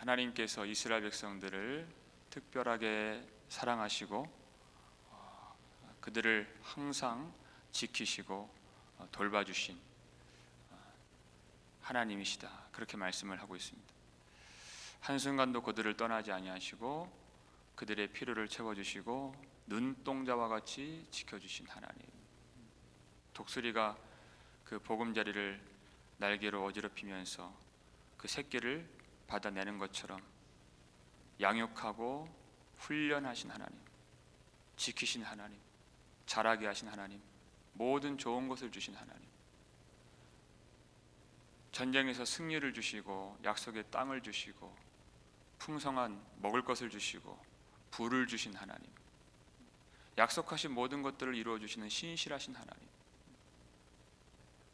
하나님께서 이스라엘 백성들을 특별하게 사랑하시고 그들을 항상 지키시고 돌봐주신 하나님이시다, 그렇게 말씀을 하고 있습니다. 한순간도 그들을 떠나지 아니하시고 그들의 필요를 채워주시고 눈동자와 같이 지켜주신 하나님. 독수리가 그 보금자리를 날개로 어지럽히면서 그 새끼를 받아내는 것처럼 양육하고 훈련하신 하나님, 지키신 하나님, 자라게 하신 하나님, 모든 좋은 것을 주신 하나님, 전쟁에서 승리를 주시고 약속의 땅을 주시고 풍성한 먹을 것을 주시고 부를 주신 하나님, 약속하신 모든 것들을 이루어 주시는 신실하신 하나님.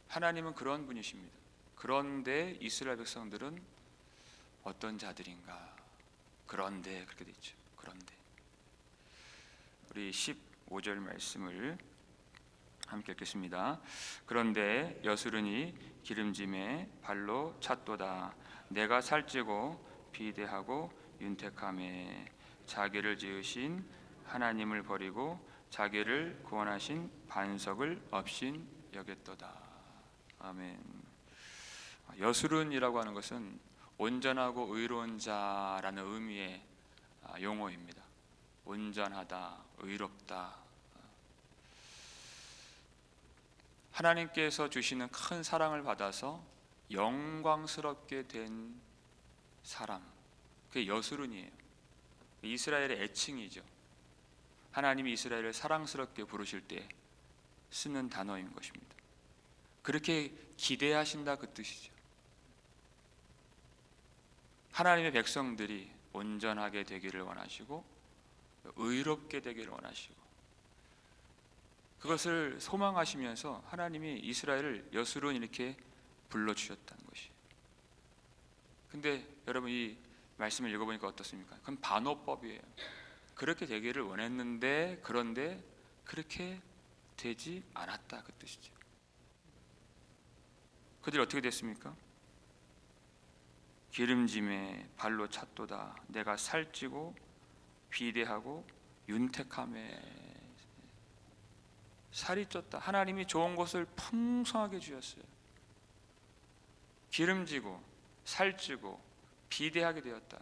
하나님은 그런 분이십니다. 그런데 이스라엘 백성들은 어떤 자들인가? 그런데 그렇게 되어 있죠. 그런데 우리 15절 말씀을 함께 읽겠습니다. 그런데 여수르니 기름짐에 발로 찼도다. 내가 살찌고 비대하고 윤택함에 자기를 지으신 하나님을 버리고 자기를 구원하신 반석을 없인 여겼도다. 아멘. 여수른이라고 하는 것은 온전하고 의로운 자라는 의미의 용어입니다. 온전하다, 의롭다. 하나님께서 주시는 큰 사랑을 받아서 영광스럽게 된 사람, 그게 여수른이에요. 이스라엘의 애칭이죠. 하나님이 이스라엘을 사랑스럽게 부르실 때 쓰는 단어인 것입니다. 그렇게 기대하신다, 그 뜻이죠. 하나님의 백성들이 온전하게 되기를 원하시고 의롭게 되기를 원하시고 그것을 소망하시면서 하나님이 이스라엘을 여수론 이렇게 불러주셨다는 것이. 근데 여러분, 이 말씀을 읽어보니까 어떻습니까? 그건 반어법이에요. 그렇게 되기를 원했는데 그런데 그렇게 되지 않았다, 그 뜻이죠. 그들이 어떻게 됐습니까? 기름짐에 발로 찼도다. 내가 살찌고 비대하고 윤택함에. 살이 쪘다. 하나님이 좋은 것을 풍성하게 주셨어요. 기름지고 살찌고 비대하게 되었다.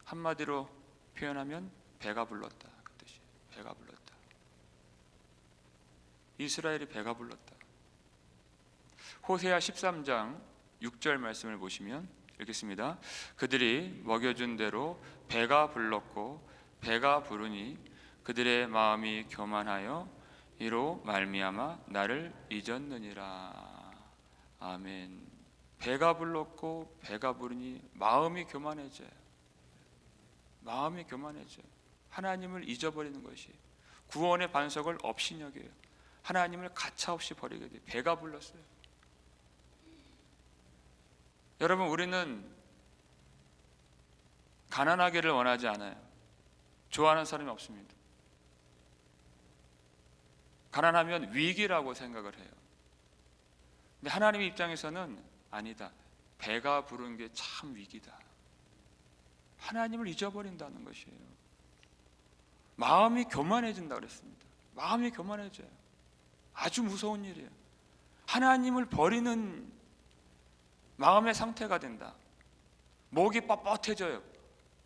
한마디로 표현하면 배가 불렀다, 그 뜻이에요. 배가 불렀다. 이스라엘이 배가 불렀다. 호세아 13장 6절 말씀을 보시면 읽겠습니다. 그들이 먹여준 대로 배가 불렀고 배가 부르니 그들의 마음이 교만하여 이로 말미암아 나를 잊었느니라. 아멘. 배가 불렀고 배가 부르니 마음이 교만해져요. 마음이 교만해져요. 하나님을 잊어버리는 것이, 구원의 반석을 없이 여겨요. 하나님을 가차없이 버리게 돼요. 배가 불렀어요. 여러분, 우리는 가난하기를 원하지 않아요. 좋아하는 사람이 없습니다. 가난하면 위기라고 생각을 해요. 근데 하나님의 입장에서는 아니다. 배가 부른 게 참 위기다. 하나님을 잊어버린다는 것이에요. 마음이 교만해진다 그랬습니다. 마음이 교만해져요. 아주 무서운 일이에요. 하나님을 버리는 마음의 상태가 된다. 목이 뻣뻣해져요.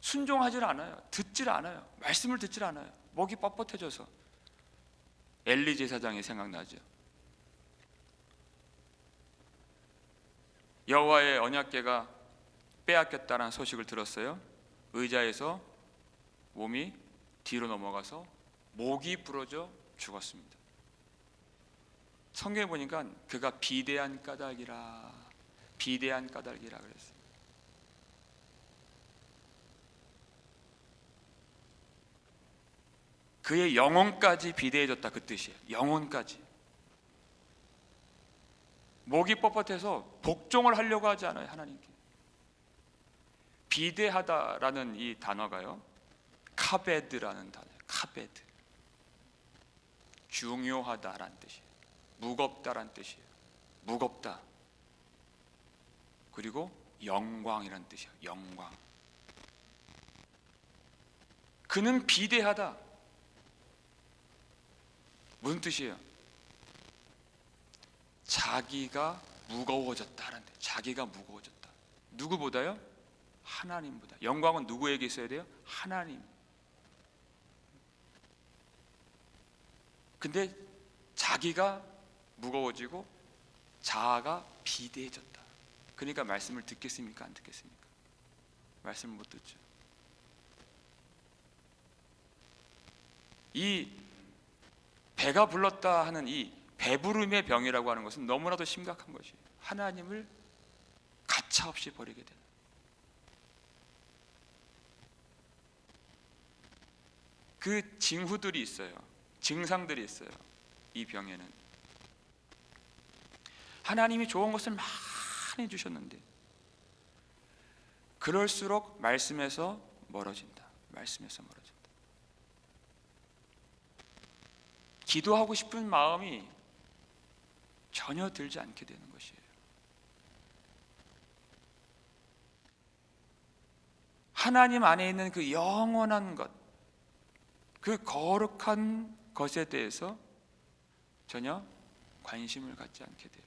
순종하질 않아요. 듣질 않아요. 말씀을 듣질 않아요. 목이 뻣뻣해져서. 엘리 제사장이 생각나죠. 여호와의 언약궤가 빼앗겼다는 소식을 들었어요. 의자에서 몸이 뒤로 넘어가서 목이 부러져 죽었습니다. 성경에 보니까 그가 비대한 까닭이라, 비대한 까닭이라 그랬어요. 그의 영혼까지 비대해졌다, 그 뜻이에요. 영혼까지. 목이 뻣뻣해서 복종을 하려고 하지 않아요, 하나님께. 비대하다라는 이 단어가요, 카베드라는 단어예요. 카베드. 중요하다라는 뜻이에요. 무겁다라는 뜻이에요. 무겁다. 그리고 영광이란 뜻이야. 영광. 그는 비대하다. 무슨 뜻이에요? 자기가 무거워졌다라는 뜻. 자기가 무거워졌다. 누구보다요? 하나님보다. 영광은 누구에게 있어야 돼요? 하나님. 근데 자기가 무거워지고 자아가 비대해졌다. 그러니까 말씀을 듣겠습니까? 안 듣겠습니까? 말씀을 못 듣죠. 이 배가 불렀다 하는 이 배부름의 병이라고 하는 것은 너무나도 심각한 것이에요. 하나님을 가차없이 버리게 되는. 그 징후들이 있어요. 증상들이 있어요. 이 병에는 하나님이 좋은 것을 많이 주셨는데 그럴수록 말씀에서 멀어진다. 말씀에서 멀어진다. 기도하고 싶은 마음이 전혀 들지 않게 되는 것이에요. 하나님 안에 있는 그 영원한 것, 그 거룩한 것에 대해서 전혀 관심을 갖지 않게 돼요.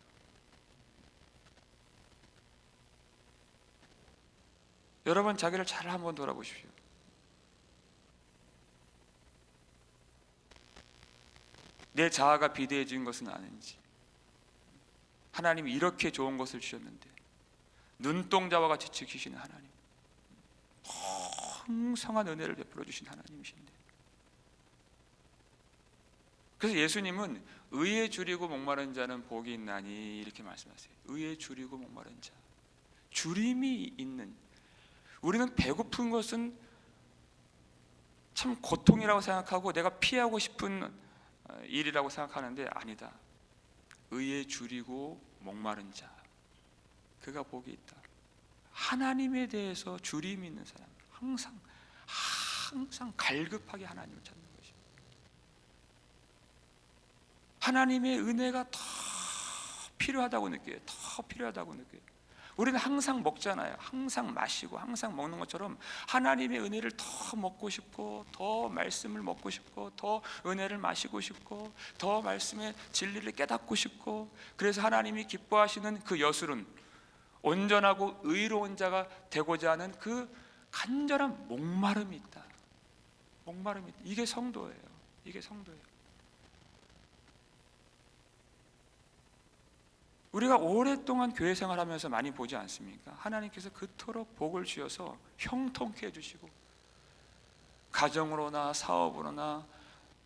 여러분 자기를 잘 한번 돌아보십시오. 내 자아가 비대해진 것은 아닌지, 하나님이 이렇게 좋은 것을 주셨는데 눈동자와 같이 지키시는 하나님, 풍성한 은혜를 베풀어 주신 하나님이신데, 그래서 예수님은 의에 줄이고 목마른 자는 복이 있나니 이렇게 말씀하세요. 의에 줄이고 목마른 자, 줄임이 있는. 우리는 배고픈 것은 참 고통이라고 생각하고 내가 피하고 싶은 일이라고 생각하는데 아니다. 의에 줄이고 목마른 자, 그가 복이 있다. 하나님에 대해서 줄임이 있는 사람, 항상 갈급하게 하나님을 찾는 것입니다. 하나님의 은혜가 더 필요하다고 느껴요. 더 필요하다고 느껴요. 우리는 항상 먹잖아요. 항상 마시고 항상 먹는 것처럼 하나님의 은혜를 더 먹고 싶고, 더 말씀을 먹고 싶고, 더 은혜를 마시고 싶고, 더 말씀의 진리를 깨닫고 싶고, 그래서 하나님이 기뻐하시는 그 여술은 온전하고 의로운 자가 되고자 하는 그 간절한 목마름이 있다. 목마름이 있다. 이게 성도예요. 이게 성도예요. 우리가 오랫동안 교회 생활하면서 많이 보지 않습니까? 하나님께서 그토록 복을 주셔서 형통케 해주시고, 가정으로나 사업으로나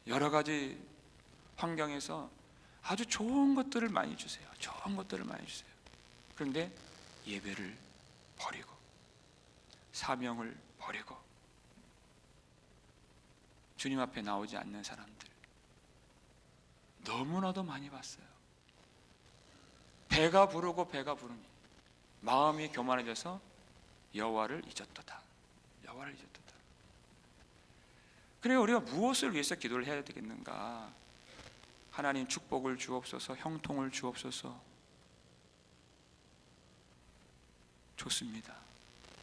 여러 가지 환경에서 아주 좋은 것들을 많이 주세요. 좋은 것들을 많이 주세요. 그런데 예배를 버리고 사명을 버리고 주님 앞에 나오지 않는 사람들 너무나도 많이 봤어요. 배가 부르고 배가 부르니 마음이 교만해져서 여호와를 잊었도다. 여호와를 잊었도다. 그래, 우리가 무엇을 위해서 기도를 해야 되겠는가? 하나님 축복을 주옵소서, 형통을 주옵소서. 좋습니다.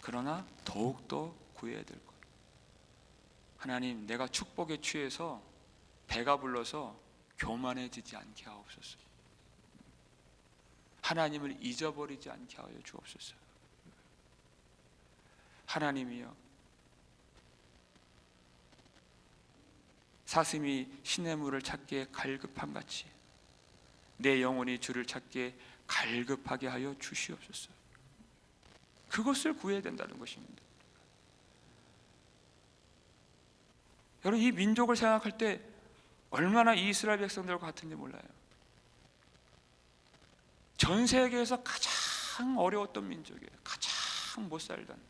그러나 더욱더 구해야 될 것. 하나님, 내가 축복에 취해서 배가 불러서 교만해지지 않게 하옵소서. 하나님을 잊어버리지 않게 하여 주옵소서. 하나님이여, 사슴이 시냇물을 찾기에 갈급함같이 내 영혼이 주를 찾기에 갈급하게 하여 주시옵소서. 그것을 구해야 된다는 것입니다. 여러분, 이 민족을 생각할 때 얼마나 이 이스라엘 백성들과 같은지 몰라요. 전 세계에서 가장 어려웠던 민족이에요. 가장 못 살던,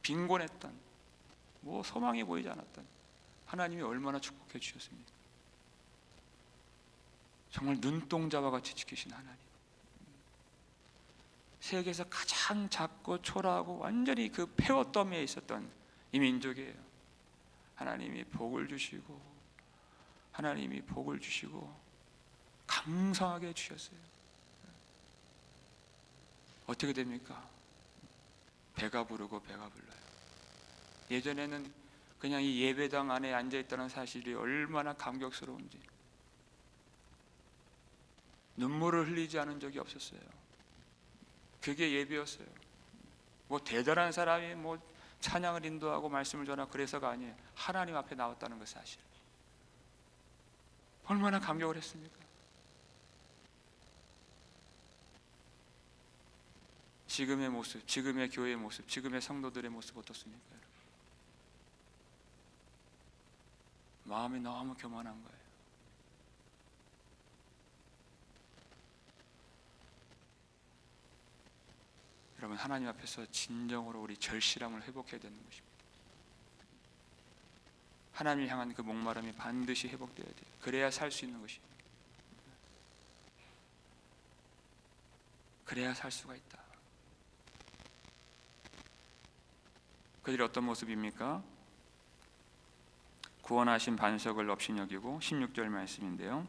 빈곤했던, 소망이 보이지 않았던 하나님이 얼마나 축복해 주셨습니까? 정말 눈동자와 같이 지키신 하나님. 세계에서 가장 작고 초라하고 완전히 그 폐허더미에 있었던 이 민족이에요. 하나님이 복을 주시고, 하나님이 복을 주시고 강성하게 주셨어요. 어떻게 됩니까? 배가 부르고 배가 불러요. 예전에는 그냥 이 예배당 안에 앉아있다는 사실이 얼마나 감격스러운지, 눈물을 흘리지 않은 적이 없었어요. 그게 예배였어요. 뭐 대단한 사람이 뭐 찬양을 인도하고 말씀을 전하고 그래서가 아니에요. 하나님 앞에 나왔다는 것 사실. 얼마나 감격을 했습니까? 지금의 모습, 지금의 교회의 모습, 지금의 성도들의 모습 어떻습니까? 마음이 너무 교만한 거예요. 여러분, 하나님 앞에서 진정으로 우리 절실함을 회복해야 되는 것입니다. 하나님을 향한 그 목마름이 반드시 회복되어야 돼요. 그래야 살 수 있는 것이에요. 그래야 살 수가 있다. 그들이 어떤 모습입니까? 구원하신 반석을 업신여기고 16절 말씀인데요.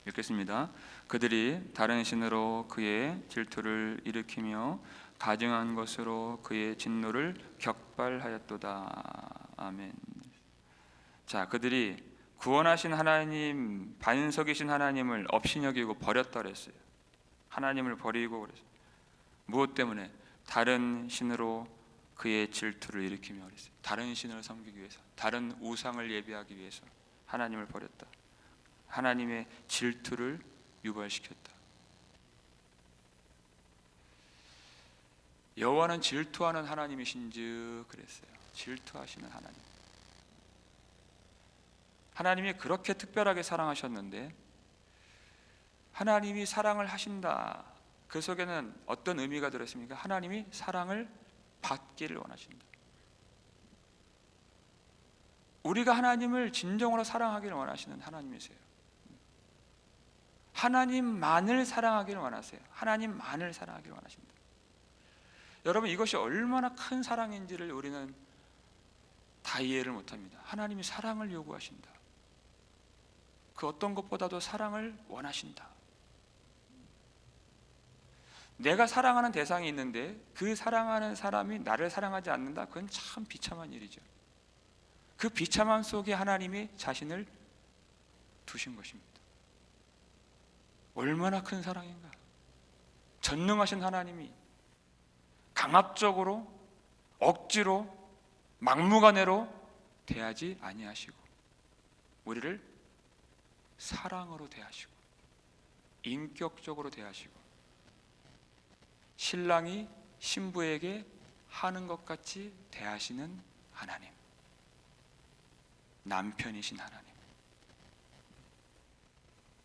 읽겠습니다. 그들이 다른 신으로 그의 질투를 일으키며 가증한 것으로 그의 진노를 격발하였도다. 아멘. 자, 그들이 구원하신 하나님, 반석이신 하나님을 업신여기고 버렸다 그랬어요. 하나님을 버리고 그랬어요. 무엇 때문에? 다른 신으로 그의 질투를 일으키며 그랬어요. 다른 신을 섬기기 위해서, 다른 우상을 예배하기 위해서 하나님을 버렸다. 하나님의 질투를 유발시켰다. 여호와는 질투하는 하나님이신즉 그랬어요. 질투하시는 하나님. 하나님이 그렇게 특별하게 사랑하셨는데, 하나님이 사랑을 하신다, 그 속에는 어떤 의미가 들었습니까? 하나님이 사랑을 받기를 원하신다. 우리가 하나님을 진정으로 사랑하기를 원하시는 하나님이세요. 하나님만을 사랑하기를 원하세요. 하나님만을 사랑하기를 원하십니다. 여러분, 이것이 얼마나 큰 사랑인지를 우리는 다 이해를 못합니다. 하나님이 사랑을 요구하신다. 그 어떤 것보다도 사랑을 원하신다. 내가 사랑하는 대상이 있는데 그 사랑하는 사람이 나를 사랑하지 않는다? 그건 참 비참한 일이죠. 그 비참함 속에 하나님이 자신을 두신 것입니다. 얼마나 큰 사랑인가. 전능하신 하나님이 강압적으로, 억지로, 막무가내로 대하지 아니하시고 우리를 사랑으로 대하시고 인격적으로 대하시고 신랑이 신부에게 하는 것 같이 대하시는 하나님, 남편이신 하나님.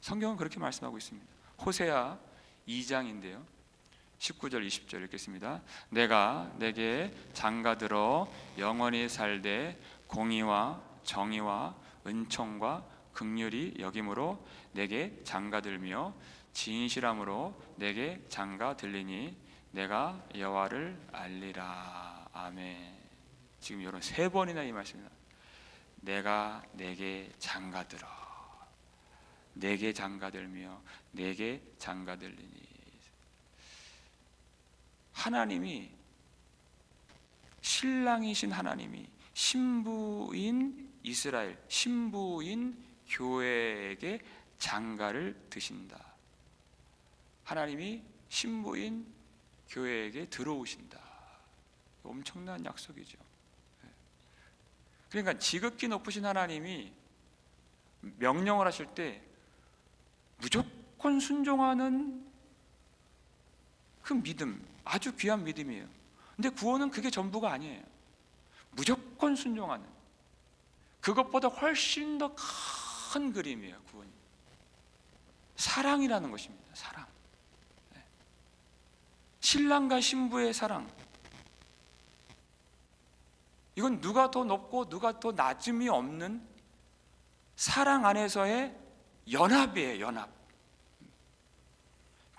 성경은 그렇게 말씀하고 있습니다. 호세아 2장인데요 19절 20절 읽겠습니다. 내가 내게 장가들어 영원히 살되 공의와 정의와 은총과 긍휼이 여김으로 내게 장가들며 진실함으로 내게 장가들리니 내가 여호와를 알리라. 아멘. 지금 이런 3번이나 이 말씀입니다. 내가 내게 장가들어, 내게 장가들며 내게 장가들리니. 하나님이, 신랑이신 하나님이 신부인 이스라엘, 신부인 교회에게 장가를 드신다. 하나님이 신부인 교회에게 들어오신다. 엄청난 약속이죠. 그러니까 지극히 높으신 하나님이 명령을 하실 때 무조건 순종하는 그 믿음, 아주 귀한 믿음이에요. 근데 구원은 그게 전부가 아니에요. 무조건 순종하는, 그것보다 훨씬 더 큰 그림이에요. 구원이 사랑이라는 것입니다. 사랑. 신랑과 신부의 사랑, 이건 누가 더 높고 누가 더 낮음이 없는 사랑 안에서의 연합이에요. 연합.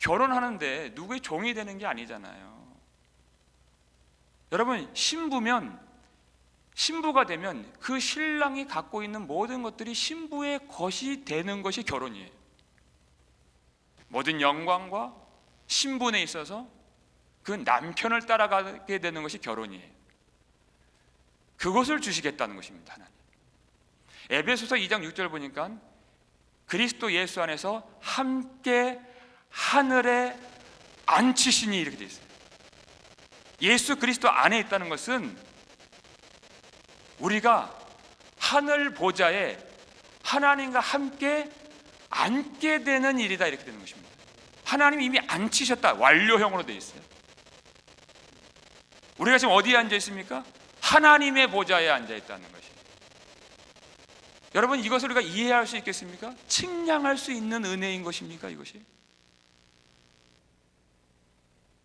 결혼하는데 누구의 종이 되는 게 아니잖아요. 여러분, 신부가 되면 그 신랑이 갖고 있는 모든 것들이 신부의 것이 되는 것이 결혼이에요. 모든 영광과 신분에 있어서 그 남편을 따라가게 되는 것이 결혼이에요. 그것을 주시겠다는 것입니다. 하나님. 에베소서 2장 6절 보니까 그리스도 예수 안에서 함께 하늘에 앉히시니 이렇게 되어 있어요. 예수 그리스도 안에 있다는 것은 우리가 하늘 보좌에 하나님과 함께 앉게 되는 일이다 이렇게 되는 것입니다. 하나님이 이미 앉히셨다. 완료형으로 되어 있어요. 우리가 지금 어디에 앉아 있습니까? 하나님의 보좌에 앉아 있다는 것이. 여러분, 이것을 우리가 이해할 수 있겠습니까? 측량할 수 있는 은혜인 것입니까? 이것이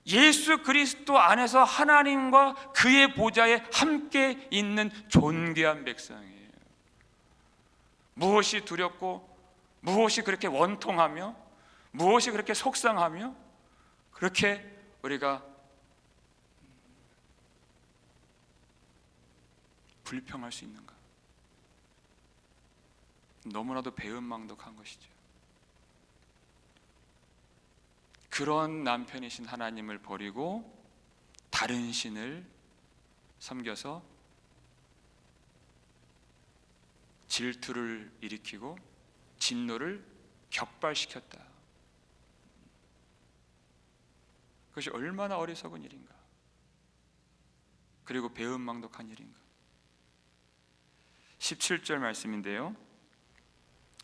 예수 그리스도 안에서 하나님과 그의 보좌에 함께 있는 존귀한 백성이에요. 무엇이 두렵고 무엇이 그렇게 원통하며 무엇이 그렇게 속상하며 그렇게 우리가 불평할 수 있는가? 너무나도 배은망덕한 것이죠. 그런 남편이신 하나님을 버리고 다른 신을 섬겨서 질투를 일으키고 진노를 격발시켰다. 그것이 얼마나 어리석은 일인가, 그리고 배은망덕한 일인가. 17절 말씀인데요,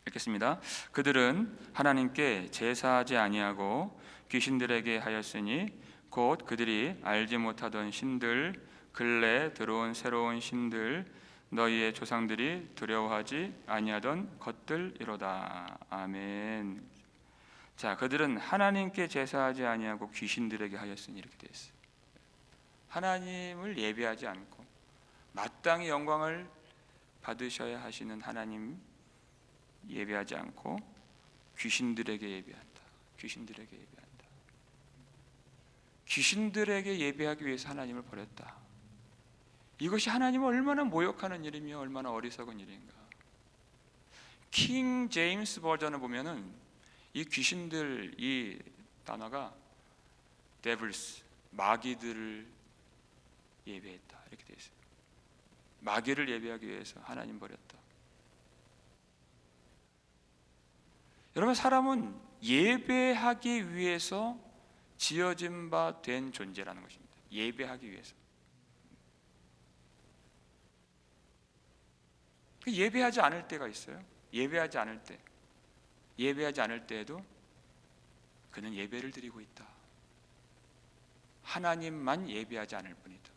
읽겠습니다. 그들은 하나님께 제사하지 아니하고 귀신들에게 하였으니 곧 그들이 알지 못하던 신들, 근래 들어온 새로운 신들, 너희의 조상들이 두려워하지 아니하던 것들이로다. 아멘. 자, 그들은 하나님께 제사하지 아니하고 귀신들에게 하였으니 이렇게 되어 있어요. 하나님을 예배하지 않고 마땅히 영광을 받으셔야 하시는 하나님 예배하지 않고 귀신들에게 예배한다. 귀신들에게 예배한다. 귀신들에게 예배하기 위해서 하나님을 버렸다. 이것이 하나님을 얼마나 모욕하는 일이며 얼마나 어리석은 일인가. 킹 제임스 버전을 보면은 이 귀신들, 이 단어가 devils, 마귀들을 예배했다 이렇게 되어 있어요. 마귀를 예배하기 위해서 하나님 버렸다. 여러분, 사람은 예배하기 위해서 지어진 바 된 존재라는 것입니다. 예배하기 위해서. 예배하지 않을 때가 있어요. 예배하지 않을 때, 예배하지 않을 때에도 그는 예배를 드리고 있다. 하나님만 예배하지 않을 뿐이다.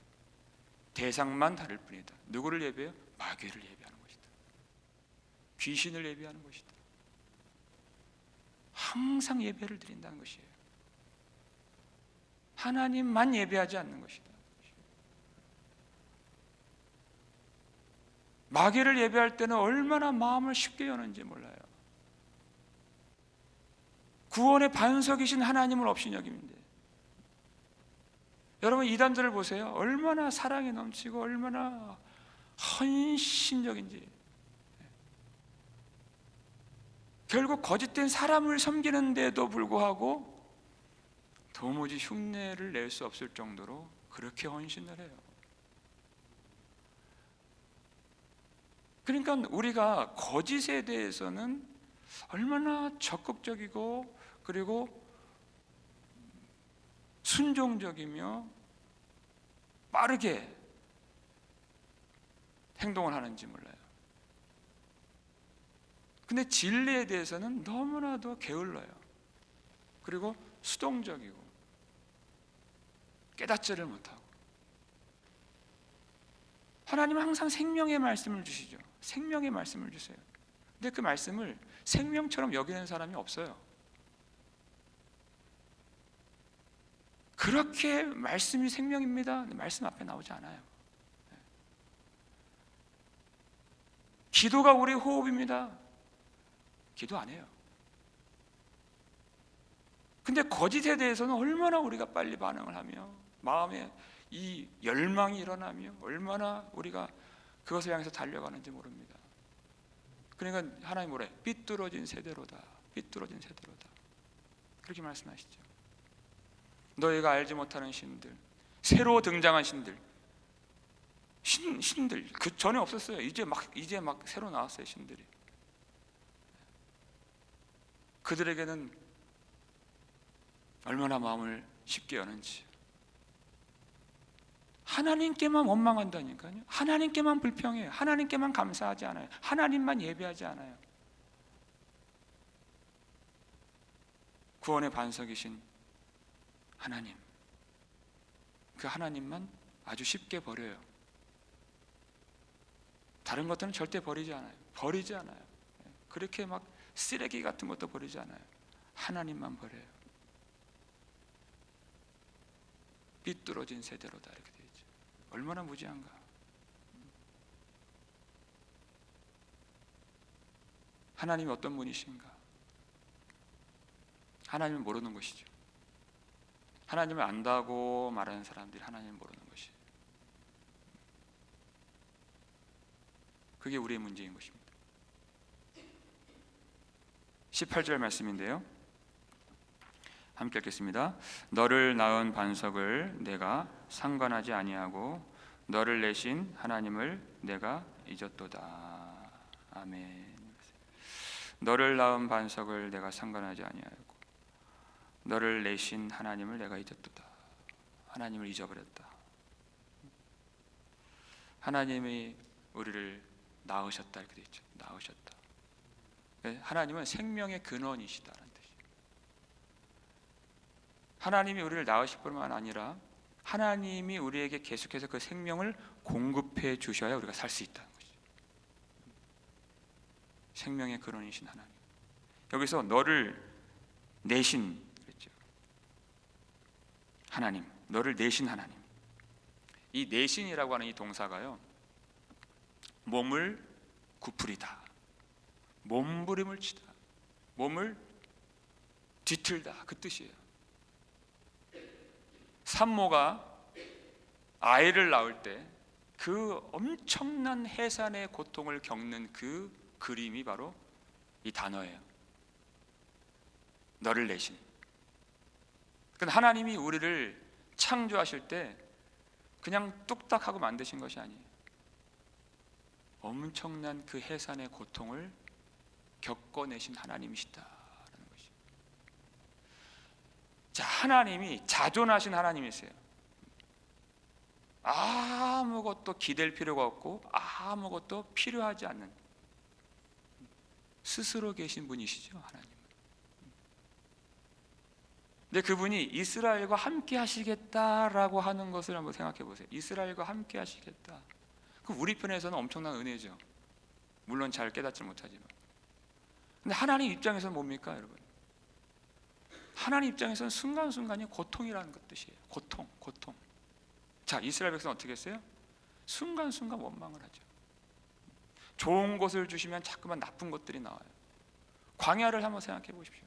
대상만 다를 뿐이다. 누구를 예배해요? 마귀를 예배하는 것이다. 귀신을 예배하는 것이다. 항상 예배를 드린다는 것이에요. 하나님만 예배하지 않는 것이다. 마귀를 예배할 때는 얼마나 마음을 쉽게 여는지 몰라요. 구원의 반석이신 하나님을 없이 여기는데, 여러분 이단들을 보세요. 얼마나 사랑이 넘치고 얼마나 헌신적인지. 결국 거짓된 사람을 섬기는데도 불구하고 도무지 흉내를 낼 수 없을 정도로 그렇게 헌신을 해요. 그러니까 우리가 거짓에 대해서는 얼마나 적극적이고 그리고 순종적이며 빠르게 행동을 하는지 몰라요. 근데 진리에 대해서는 너무나도 게을러요. 그리고 수동적이고 깨닫지를 못하고. 하나님은 항상 생명의 말씀을 주시죠. 생명의 말씀을 주세요. 근데 그 말씀을 생명처럼 여기는 사람이 없어요. 그렇게 말씀이 생명입니다. 말씀 앞에 나오지 않아요. 기도가 우리의 호흡입니다. 기도 안 해요. 근데 거짓에 대해서는 얼마나 우리가 빨리 반응을 하며 마음에 이 열망이 일어나며 얼마나 우리가 그것을 향해서 달려가는지 모릅니다. 그러니까 하나님 뭐래? 삐뚤어진 세대로다. 삐뚤어진 세대로다. 그렇게 말씀하시죠. 너희가 알지 못하는 신들, 새로 등장한 신들, 신들 그 전에 없었어요. 이제 막 새로 나왔어요. 신들이. 그들에게는 얼마나 마음을 쉽게 여는지. 하나님께만 원망한다니까요. 하나님께만 불평해요. 하나님께만 감사하지 않아요. 하나님만 예배하지 않아요. 구원의 반석이신 하나님, 그 하나님만 아주 쉽게 버려요. 다른 것들은 절대 버리지 않아요. 그렇게 막 쓰레기 같은 것도 버리지 않아요. 하나님만 버려요. 삐뚤어진 세대로다 이렇게 되어 있죠. 얼마나 무지한가. 하나님이 어떤 분이신가? 하나님을 모르는 것이죠. 하나님을 안다고 말하는 사람들이 하나님을 모르는 것이, 그게 우리의 문제인 것입니다. 18절 말씀인데요, 함께 읽겠습니다. 너를 낳은 반석을 내가 상관하지 아니하고 너를 내신 하나님을 내가 잊었도다. 아멘. 너를 낳은 반석을 내가 상관하지 아니하고 너를 내신 하나님을 내가 잊었도다. 하나님을 잊어버렸다. 하나님이 우리를 낳으셨다 이렇게 되어 있죠. 낳으셨다. 하나님은 생명의 근원이시다는 뜻이에요. 하나님이 우리를 낳으실 뿐만 아니라 하나님이 우리에게 계속해서 그 생명을 공급해 주셔야 우리가 살 수 있다는 것이죠. 생명의 근원이신 하나님. 여기서 너를 내신 그랬죠. 하나님, 너를 내신 하나님. 이 내신이라고 하는 이 동사가요, 몸을 구부리다, 몸부림을 치다, 몸을 뒤틀다 그 뜻이에요. 산모가 아이를 낳을 때 그 엄청난 해산의 고통을 겪는 그 그림이 바로 이 단어예요. 너를 내신. 그러니까 하나님이 우리를 창조하실 때 그냥 뚝딱 하고 만드신 것이 아니에요. 엄청난 그 해산의 고통을 겪어내신 하나님이시다라는 것이. 자, 하나님이 자존하신 하나님이세요. 아무것도 기댈 필요가 없고 아무것도 필요하지 않는 스스로 계신 분이시죠, 하나님. 근데 그분이 이스라엘과 함께 하시겠다라고 하는 것을 한번 생각해 보세요. 이스라엘과 함께 하시겠다. 그럼 우리 편에서는 엄청난 은혜죠. 물론 잘 깨닫지 못하지만. 근데 하나님 입장에서는 뭡니까, 여러분? 하나님 입장에서는 순간순간이 고통이라는 것 뜻이에요. 고통. 자, 이스라엘 백성은 어떻게 했어요? 순간순간 원망을 하죠. 좋은 것을 주시면 자꾸만 나쁜 것들이 나와요. 광야를 한번 생각해 보십시오.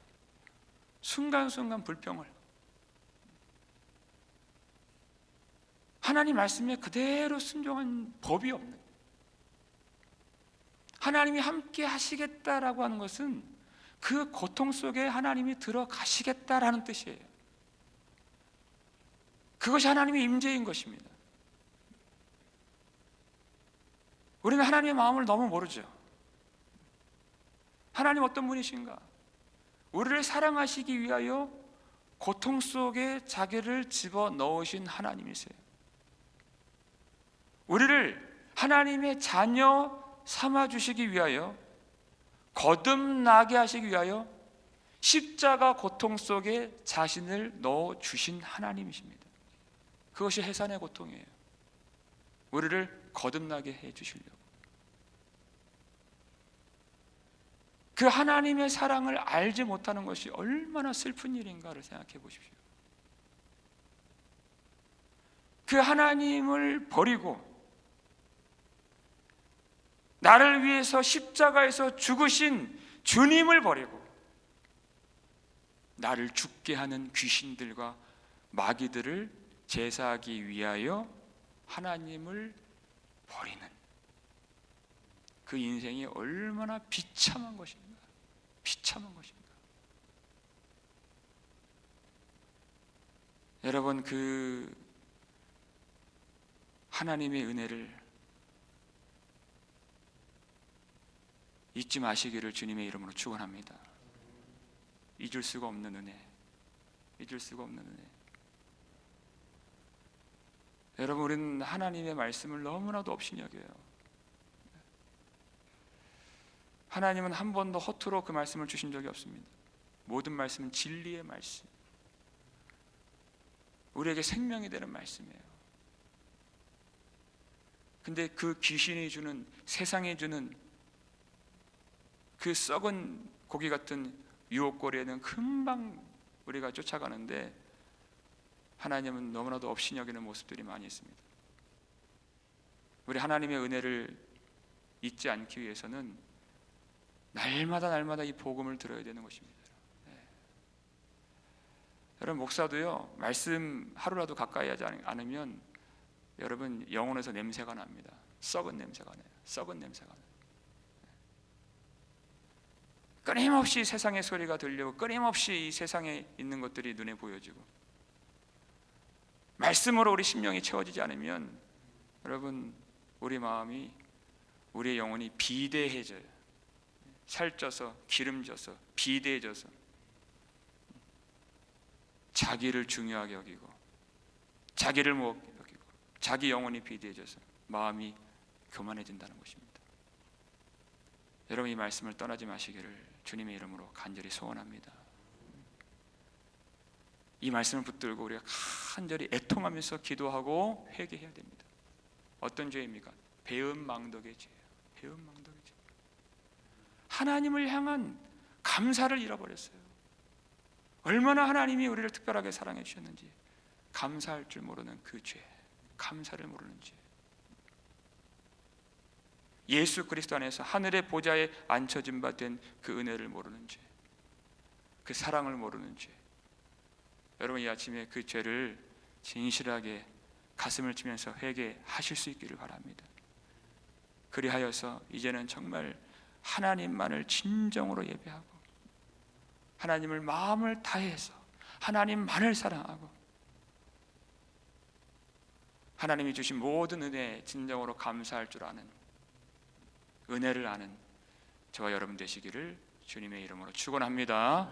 순간순간 불평을. 하나님 말씀에 그대로 순종한 법이 없는. 하나님이 함께 하시겠다라고 하는 것은 그 고통 속에 하나님이 들어가시겠다라는 뜻이에요. 그것이 하나님의 임재인 것입니다. 우리는 하나님의 마음을 너무 모르죠. 하나님 어떤 분이신가? 우리를 사랑하시기 위하여 고통 속에 자기를 집어넣으신 하나님이세요. 우리를 하나님의 자녀 삼아주시기 위하여, 거듭나게 하시기 위하여 십자가 고통 속에 자신을 넣어주신 하나님이십니다. 그것이 해산의 고통이에요. 우리를 거듭나게 해주시려고. 그 하나님의 사랑을 알지 못하는 것이 얼마나 슬픈 일인가를 생각해 보십시오. 그 하나님을 버리고 나를 위해서 십자가에서 죽으신 주님을 버리고 나를 죽게 하는 귀신들과 마귀들을 제사하기 위하여 하나님을 버리는 그 인생이 얼마나 비참한 것입니까? 비참한 것입니다. 여러분, 그 하나님의 은혜를 잊지 마시기를 주님의 이름으로 축원합니다. 잊을 수가 없는 은혜, 잊을 수가 없는 은혜. 여러분, 우리는 하나님의 말씀을 너무나도 업신여겨요. 하나님은 한 번도 허투루 그 말씀을 주신 적이 없습니다. 모든 말씀은 진리의 말씀, 우리에게 생명이 되는 말씀이에요. 근데 그 귀신이 주는, 세상이 주는 그 썩은 고기 같은 유혹거리에는 금방 우리가 쫓아가는데, 하나님은 너무나도 업신여기는 모습들이 많이 있습니다. 우리 하나님의 은혜를 잊지 않기 위해서는 날마다 이 복음을 들어야 되는 것입니다. 여러분, 목사도요, 말씀 하루라도 가까이 하지 않으면 여러분 영혼에서 냄새가 납니다. 썩은 냄새가 나요. 썩은 냄새가 나요. 끊임없이 세상의 소리가 들리고 끊임없이 이 세상에 있는 것들이 눈에 보여지고, 말씀으로 우리 심령이 채워지지 않으면 여러분, 우리 마음이, 우리의 영혼이 비대해져요. 살쪄서, 기름져서, 비대해져서 자기를 중요하게 여기고, 자기를 무겁게 여기고, 자기 영혼이 비대해져서 마음이 교만해진다는 것입니다. 여러분, 이 말씀을 떠나지 마시기를 주님의 이름으로 간절히 소원합니다. 이 말씀을 붙들고 우리가 간절히 애통하면서 기도하고 회개해야 됩니다. 어떤 죄입니까? 배은망덕의 죄예요. 배은망덕의 죄. 하나님을 향한 감사를 잃어버렸어요. 얼마나 하나님이 우리를 특별하게 사랑해 주셨는지 감사할 줄 모르는 그 죄, 감사를 모르는 죄. 예수 그리스도 안에서 하늘의 보좌에 앉혀진 바 된 그 은혜를 모르는 죄, 그 사랑을 모르는 죄. 여러분, 이 아침에 그 죄를 진실하게 가슴을 치면서 회개하실 수 있기를 바랍니다. 그리하여서 이제는 정말 하나님만을 진정으로 예배하고, 하나님을 마음을 다해서 하나님만을 사랑하고, 하나님이 주신 모든 은혜에 진정으로 감사할 줄 아는, 은혜를 아는 저와 여러분 되시기를 주님의 이름으로 축원합니다.